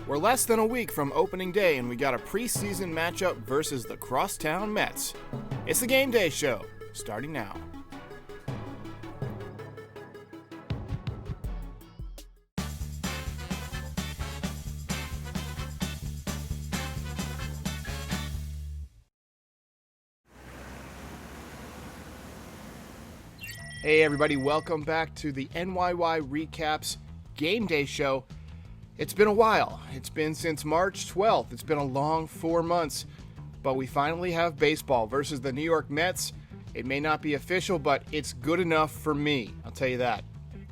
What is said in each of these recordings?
We're less than a week from opening day and we got a preseason matchup versus the Crosstown Mets. It's the Game Day Show, starting now. Hey everybody, welcome back to the NYY Recaps Game Day Show. It's been a while. It's been since March 12th. It's been a long 4 months, but we finally have baseball versus the New York Mets. It may not be official, but it's good enough for me, I'll tell you that.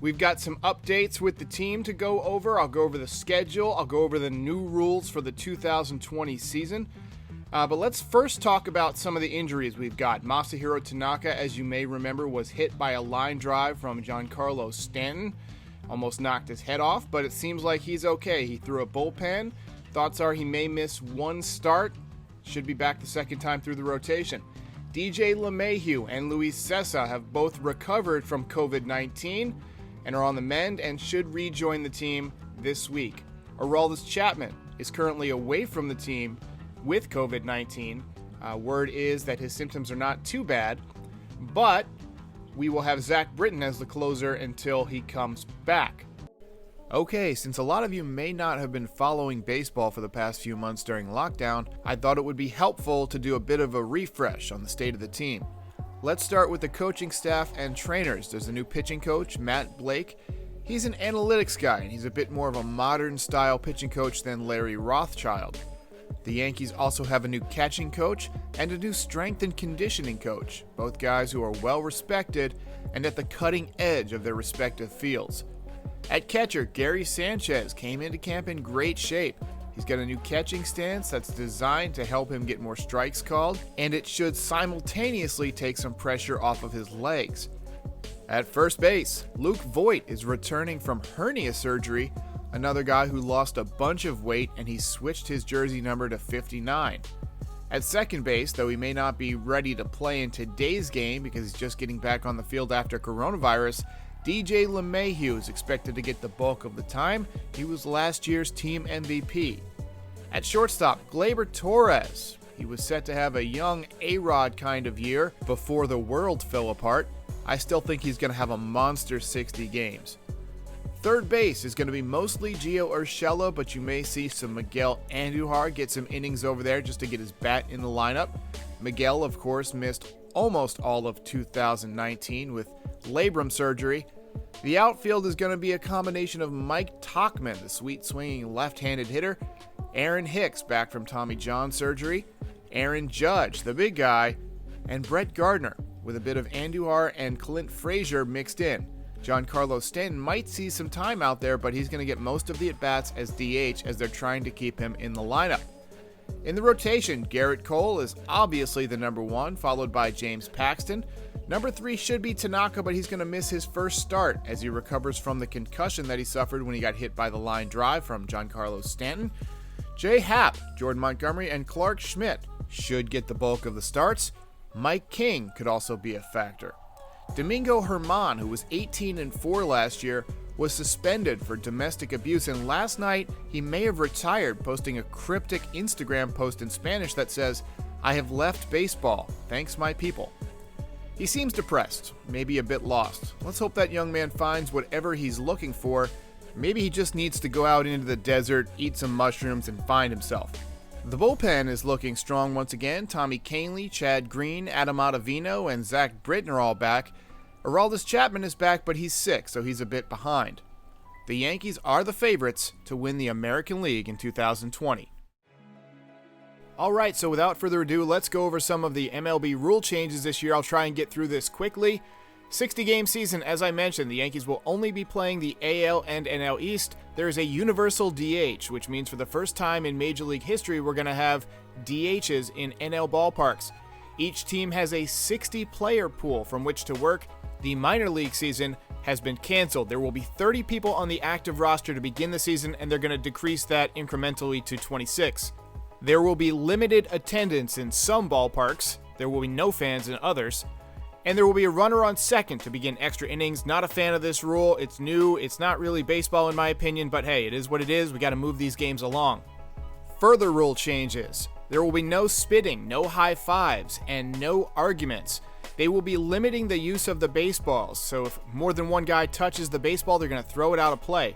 We've got some updates with the team to go over. I'll go over the schedule. I'll go over the new rules for the 2020 season. But let's first talk about some of the injuries we've got. Masahiro Tanaka, as you may remember, was hit by a line drive from Giancarlo Stanton. Almost knocked his head off, but it seems like he's okay. He threw a bullpen. Thoughts are he may miss one start. Should be back the second time through the rotation. DJ LeMahieu and Luis Cessa have both recovered from COVID-19 and are on the mend and should rejoin the team this week. Aroldis Chapman is currently away from the team with COVID-19. Word is that his symptoms are not too bad, but we will have Zach Britton as the closer until he comes back. Okay, since a lot of you may not have been following baseball for the past few months during lockdown, I thought it would be helpful to do a bit of a refresh on the state of the team. Let's start with the coaching staff and trainers. There's a new pitching coach, Matt Blake. He's an analytics guy, and he's a bit more of a modern-style pitching coach than Larry Rothschild. The Yankees also have a new catching coach and a new strength and conditioning coach, both guys who are well respected and at the cutting edge of their respective fields. At catcher, Gary Sanchez came into camp in great shape. He's got a new catching stance that's designed to help him get more strikes called, and it should simultaneously take some pressure off of his legs. At first base, Luke Voit is returning from hernia surgery, another guy who lost a bunch of weight and he switched his jersey number to 59. At second base, though he may not be ready to play in today's game because he's just getting back on the field after coronavirus, DJ LeMahieu is expected to get the bulk of the time. He was last year's team MVP. At shortstop, Gleyber Torres. He was set to have a young A-Rod kind of year before the world fell apart. I still think he's going to have a monster 60 games. Third base is going to be mostly Gio Urshela, but you may see some Miguel Andujar get some innings over there just to get his bat in the lineup. Miguel, of course, missed almost all of 2019 with labrum surgery. The outfield is going to be a combination of Mike Tauchman, the sweet-swinging left-handed hitter, Aaron Hicks back from Tommy John surgery, Aaron Judge, the big guy, and Brett Gardner, with a bit of Andujar and Clint Frazier mixed in. Giancarlo Stanton might see some time out there, but he's going to get most of the at-bats as DH as they're trying to keep him in the lineup. In the rotation, Garrett Cole is obviously the number one, followed by James Paxton. Number 3 should be Tanaka, but he's going to miss his first start as he recovers from the concussion that he suffered when he got hit by the line drive from Giancarlo Stanton. Jay Happ, Jordan Montgomery, and Clark Schmidt should get the bulk of the starts. Mike King could also be a factor. Domingo Germán, who was 18-4 last year, was suspended for domestic abuse, and last night he may have retired, posting a cryptic Instagram post in Spanish that says, "I have left baseball. Thanks, my people." He seems depressed, maybe a bit lost. Let's hope that young man finds whatever he's looking for. Maybe he just needs to go out into the desert, eat some mushrooms, and find himself. The bullpen is looking strong once again. Tommy Kahnle, Chad Green, Adam Ottavino, and Zach Britton are all back. Aroldis Chapman is back, but he's sick, so he's a bit behind. The Yankees are the favorites to win the American League in 2020. Alright, so without further ado, let's go over some of the MLB rule changes this year. I'll try and get through this quickly. 60-game season, as I mentioned, the Yankees will only be playing the AL and NL East. There is a universal DH, which means for the first time in Major League history, we're going to have DHs in NL ballparks. Each team has a 60-player pool from which to work. The minor league season has been canceled. There will be 30 people on the active roster to begin the season, and they're going to decrease that incrementally to 26. There will be limited attendance in some ballparks. There will be no fans in others. And there will be a runner on second to begin extra innings. Not a fan of this rule. It's new. It's not really baseball in my opinion, but hey, it is what it is. We got to move these games along. Further rule changes. There will be no spitting, no high fives, and no arguments. They will be limiting the use of the baseballs, so if more than one guy touches the baseball, they're going to throw it out of play.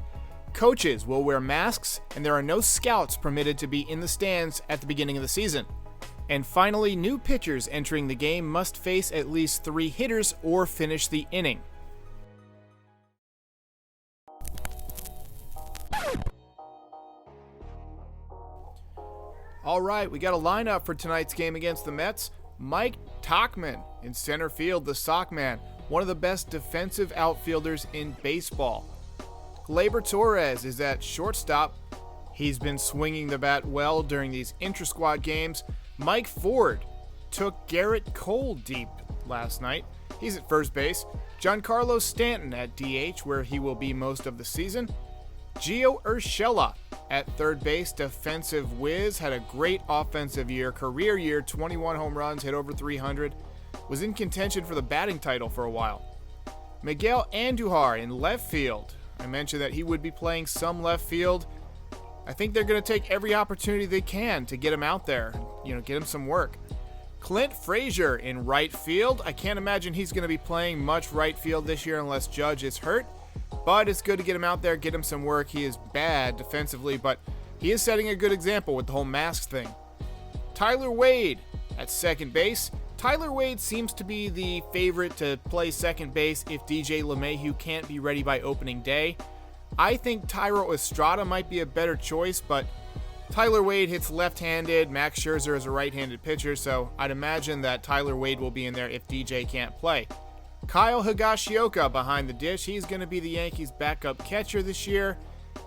Coaches will wear masks, and there are no scouts permitted to be in the stands at the beginning of the season. And finally, new pitchers entering the game must face at least 3 hitters or finish the inning. All right, we got a lineup for tonight's game against the Mets. Mike Tauchman in center field, the sock man, one of the best defensive outfielders in baseball. Gleyber Torres is at shortstop. He's been swinging the bat well during these intra-squad games. Mike Ford took Garrett Cole deep last night. He's at first base. Giancarlo Stanton at DH, where he will be most of the season. Gio Urshela at third base, defensive whiz, had a great offensive year, career year, 21 home runs, hit over 300, was in contention for the batting title for a while. Miguel Andujar in left field. I mentioned that he would be playing some left field. I think they're going to take every opportunity they can to get him out there, get him some work. Clint Frazier in right field. I can't imagine he's going to be playing much right field this year unless Judge is hurt, but it's good to get him out there, get him some work. He is bad defensively, but he is setting a good example with the whole mask thing. Tyler Wade at second base. Tyler Wade seems to be the favorite to play second base if DJ LeMahieu can't be ready by opening day. I think Thairo Estrada might be a better choice, but Tyler Wade hits left-handed. Max Scherzer is a right-handed pitcher, so I'd imagine that Tyler Wade will be in there if DJ can't play. Kyle Higashioka behind the dish. He's going to be the Yankees' backup catcher this year.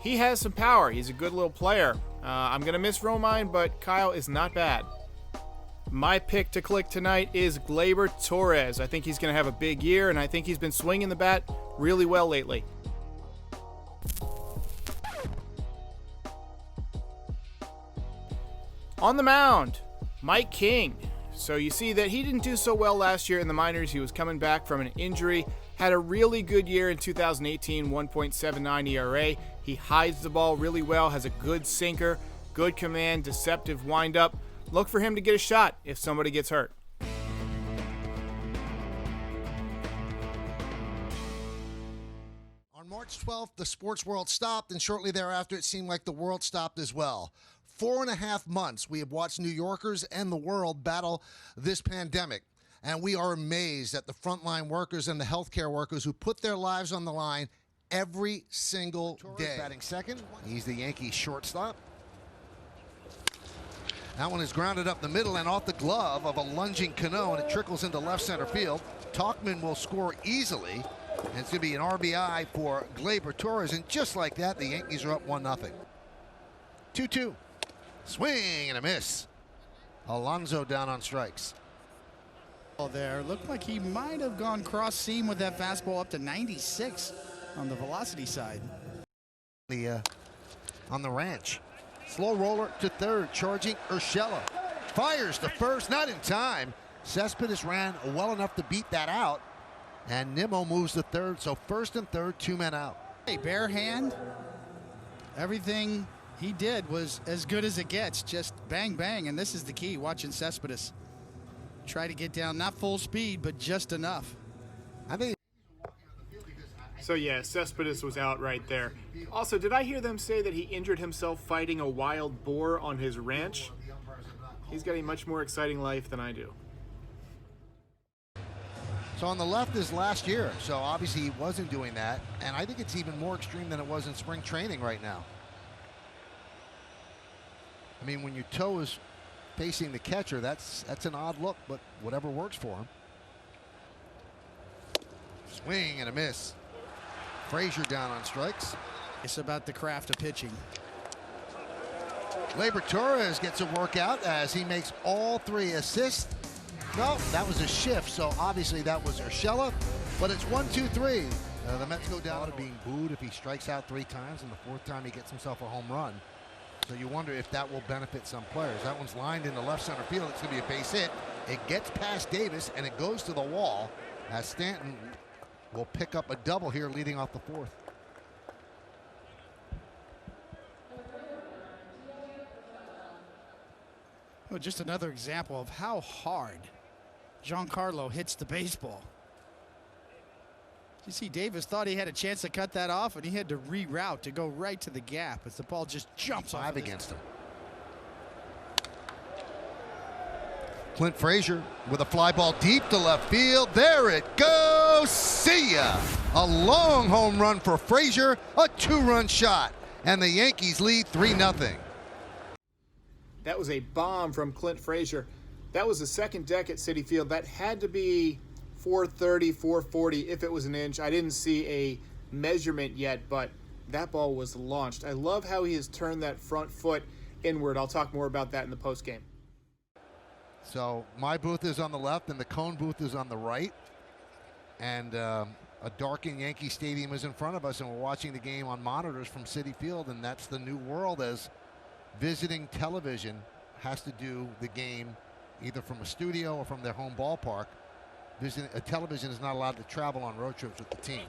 He has some power. He's a good little player. I'm going to miss Romine, but Kyle is not bad. My pick to click tonight is Gleyber Torres. I think he's going to have a big year, and I think he's been swinging the bat really well lately. On the mound, Mike King. So you see that he didn't do so well last year in the minors. He was coming back from an injury, had a really good year in 2018, 1.79 ERA. He hides the ball really well, has a good sinker, good command, deceptive windup. Look for him to get a shot if somebody gets hurt. On March 12th, the sports world stopped, and shortly thereafter, it seemed like the world stopped as well. 4.5 months, we have watched New Yorkers and the world battle this pandemic, and we are amazed at the frontline workers and the healthcare workers who put their lives on the line every single day. Batting second, he's the Yankees shortstop. That one is grounded up the middle and off the glove of a lunging Cano, and it trickles into left center field. Tauchman will score easily, and it's going to be an RBI for Gleyber Torres, and just like that, the Yankees are up 1-0. 2-2. Swing and a miss. Alonso down on strikes. There looked like he might have gone cross seam with that fastball up to 96 on the velocity side. On the ranch. Slow roller to third, charging Urshela. Fires to first, not in time. Cespedes ran well enough to beat that out, and Nimmo moves to third, so first and third, 2 men out. Hey, bare hand. Everything he did was as good as it gets, just bang, bang, and this is the key, watching Cespedes try to get down, not full speed, but just enough. I think. So yeah, Cespedes was out right there. Also, did I hear them say that he injured himself fighting a wild boar on his ranch? He's got a much more exciting life than I do. So on the left is last year, so obviously he wasn't doing that, and I think it's even more extreme than it was in spring training right now. I mean, when your toe is facing the catcher, that's an odd look, but whatever works for him. Swing and a miss. Frazier down on strikes. It's about the craft of pitching. Gleyber Torres gets a workout as he makes all 3 assists. No, that was a shift, so obviously that was Urshela, but it's 1-2-3. The Mets go down to being booed if he strikes out 3 times, and the 4th time he gets himself a home run. So you wonder if that will benefit some players. That one's lined into left center field. It's going to be a base hit. It gets past Davis, and it goes to the wall. as Stanton will pick up a double here leading off the fourth. Well, just another example of how hard Giancarlo hits the baseball. You see, Davis thought he had a chance to cut that off, and he had to reroute to go right to the gap as the ball just jumps off. 5 against him. Clint Frazier with a fly ball deep to left field. There it goes. See ya. A long home run for Frazier, a 2-run shot, and the Yankees lead 3-0. That was a bomb from Clint Frazier. That was the second deck at Citi Field. That had to be 430, 440 if it was an inch. I didn't see a measurement yet, but that ball was launched. I love how he has turned that front foot inward. I'll talk more about that in the postgame. So my booth is on the left and the Cone booth is on the right. And a darkened Yankee Stadium is in front of us, and we're watching the game on monitors from Citi Field, and that's the new world as visiting television has to do the game either from a studio or from their home ballpark. A television is not allowed to travel on road trips with the team.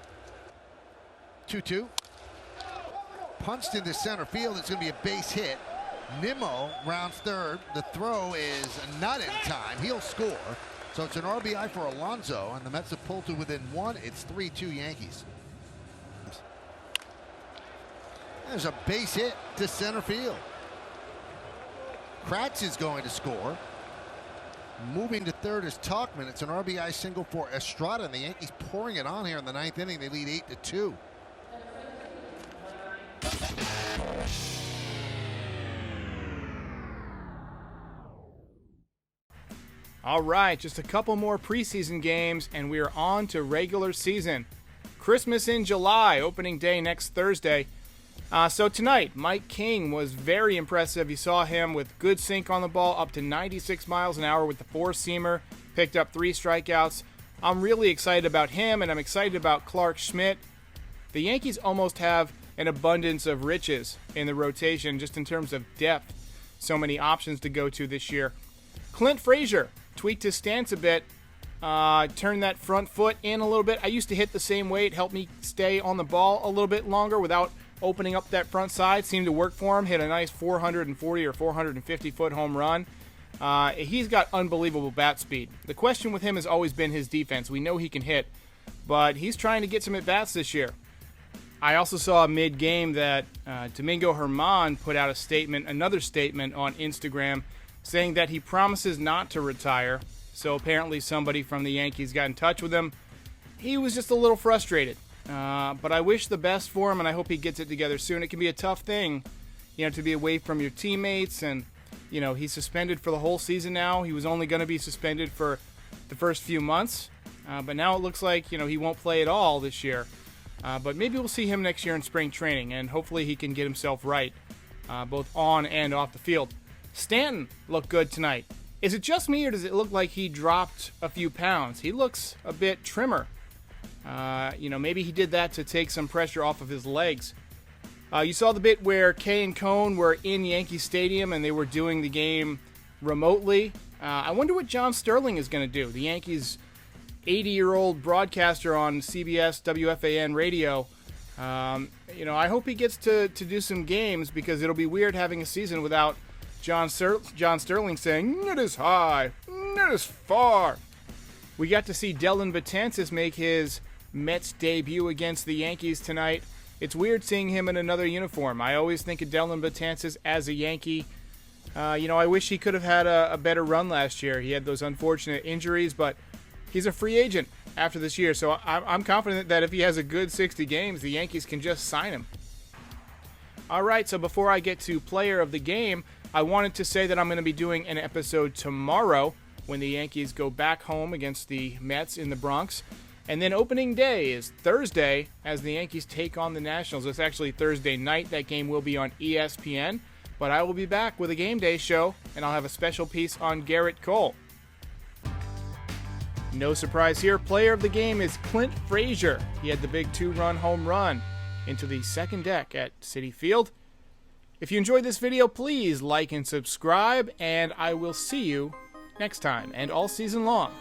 2-2. Punched into center field. It's going to be a base hit. Nimmo rounds third. The throw is not in time. He'll score. So it's an RBI for Alonso, and the Mets have pulled to within 1. It's 3-2 Yankees. There's a base hit to center field. Kratz is going to score. Moving to third is Talkman. It's an RBI single for Estrada, and the Yankees pouring it on here in the 9th inning. They lead 8-2. All right, just a couple more preseason games, and we are on to regular season. Christmas in July, opening day next Thursday. So tonight, Mike King was very impressive. You saw him with good sink on the ball, up to 96 miles an hour with the four-seamer, picked up 3 strikeouts. I'm really excited about him, and I'm excited about Clark Schmidt. The Yankees almost have an abundance of riches in the rotation, just in terms of depth. So many options to go to this year. Clint Frazier tweaked his stance a bit, turned that front foot in a little bit. I used to hit the same way. It helped me stay on the ball a little bit longer without opening up that front side. Seemed to work for him. Hit a nice 440 or 450 foot home run. He's got unbelievable bat speed. The question with him has always been his defense. We know he can hit, but he's trying to get some at-bats this year. I also saw mid-game that Domingo Germán put out another statement on Instagram saying that he promises not to retire. So apparently somebody from the Yankees got in touch with him. He was just a little frustrated. But I wish the best for him, and I hope he gets it together soon. It can be a tough thing, to be away from your teammates. And, he's suspended for the whole season now. He was only going to be suspended for the first few months. But now it looks like, he won't play at all this year. But maybe we'll see him next year in spring training, and hopefully he can get himself right, both on and off the field. Stanton looked good tonight. Is it just me, or does it look like he dropped a few pounds? He looks a bit trimmer. Maybe he did that to take some pressure off of his legs. You saw the bit where Kay and Cone were in Yankee Stadium and they were doing the game remotely. I wonder what John Sterling is going to do. The Yankees' 80-year-old broadcaster on CBS WFAN radio. I hope he gets to do some games, because it'll be weird having a season without John Sterling saying, "It is high, it is far." We got to see Dellin Betances make his Mets debut against the Yankees tonight. It's weird seeing him in another uniform. I always think of Dellin Betances as a Yankee. I wish he could have had a better run last year. He had those unfortunate injuries, but he's a free agent after this year. So I'm confident that if he has a good 60 games, the Yankees can just sign him. All right, so before I get to player of the game, I wanted to say that I'm going to be doing an episode tomorrow when the Yankees go back home against the Mets in the Bronx. And then opening day is Thursday as the Yankees take on the Nationals. It's actually Thursday night. That game will be on ESPN. But I will be back with a game day show, and I'll have a special piece on Garrett Cole. No surprise here. Player of the game is Clint Frazier. He had the big 2-run home run into the second deck at Citi Field. If you enjoyed this video, please like and subscribe, and I will see you next time and all season long.